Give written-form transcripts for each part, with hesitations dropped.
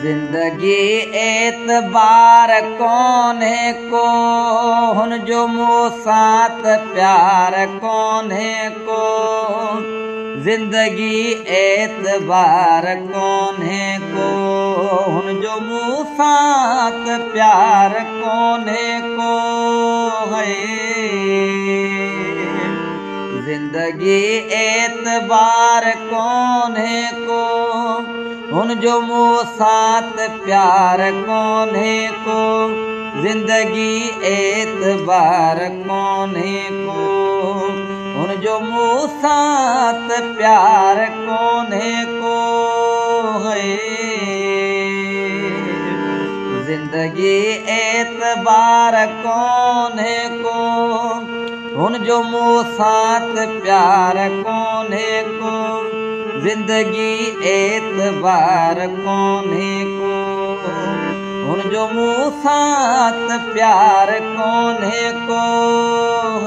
जिंदगी एतबार कौन है को हुन जो मुँह साथ प्यार कौन है को। जिंदगी एतबार कौन है को हुन जो मुँह साथ प्यार कौन है को है। जिंदगी एतबार कौन है को हुन जो मुँह साथ प्यार कौन है को। जिंदगी एतबार कौन है को हुन जो मुँह साथ प्यार कौन है को है। जिंदगी एतबार कौन है को हुन जो मुँह साथ प्यार कौन है को। जिंदगी एतबार कौन है को हुन जो मुँह साथ प्यार कौन है को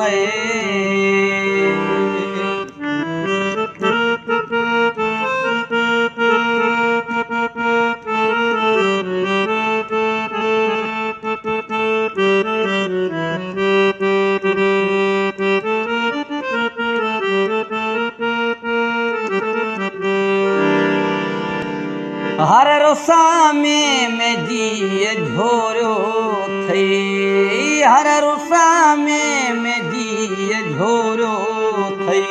है। हर रुसा में जी झोरो थई। हर रुसा में जी झोरो थई।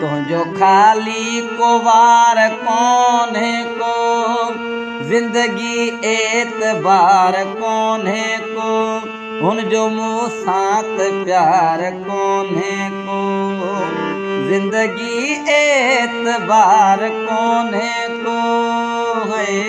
तुझो खाली को वार कौन है को। जिंदगी एतबार कौन है को हुन जो मुँह साथ प्यार कौन है को। जिंदगी एतबार कौन है को है।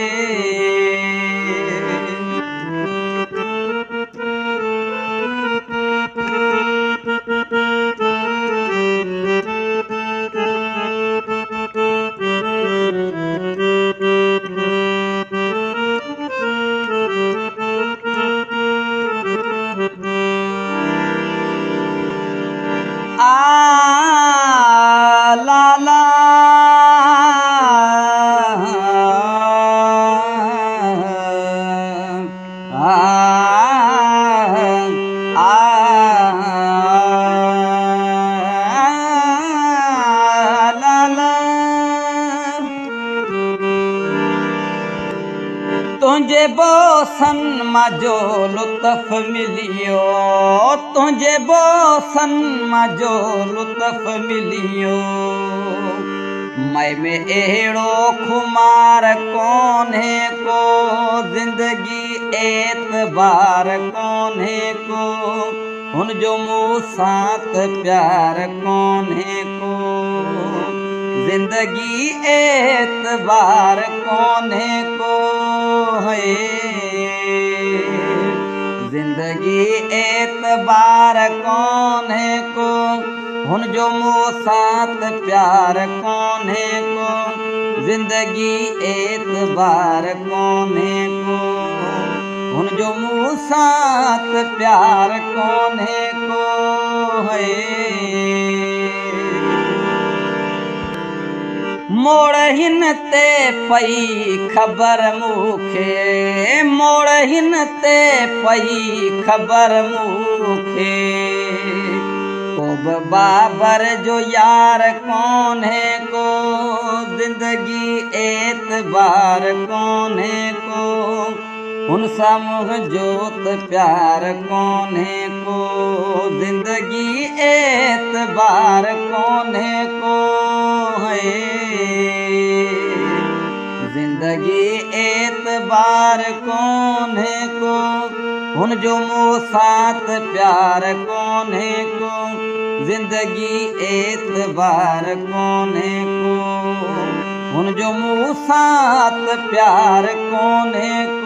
तुझे बोसन मजो लुत्फ मिलियो। तुझे बोसन मजो लुत्फ मिलियो। मैं में अहिड़ो खुमार कौन है को। जिंदगी एतबार कौन है को हुन जो मुँह साथ प्यार कौन है को। जिंदगी एतबार कौन है को है। जिंदगी एतबार कौन है को हुन जो मुँह साथ प्यार कौन है को। जिंदगी एतबार कौन है को हुन जो मुँह साथ प्यार कौन है को है। मोड़हिन ते पई खबर मूंखे। मोड़हिन ते पई खबर मूंखे। कोब बाबर जो यार कौन है को। जिंदगी एतबार कौन है को हुन सा मुँह जोत प्यार कौन है को। जिंदगी एतबार कौन है को है। जिंदगी एतबार कौन है को हुन जो मुँह साथ प्यार कौन है को। जिंदगी एतबार कौन है को हुन जो मुँह साथ प्यार कौन है को।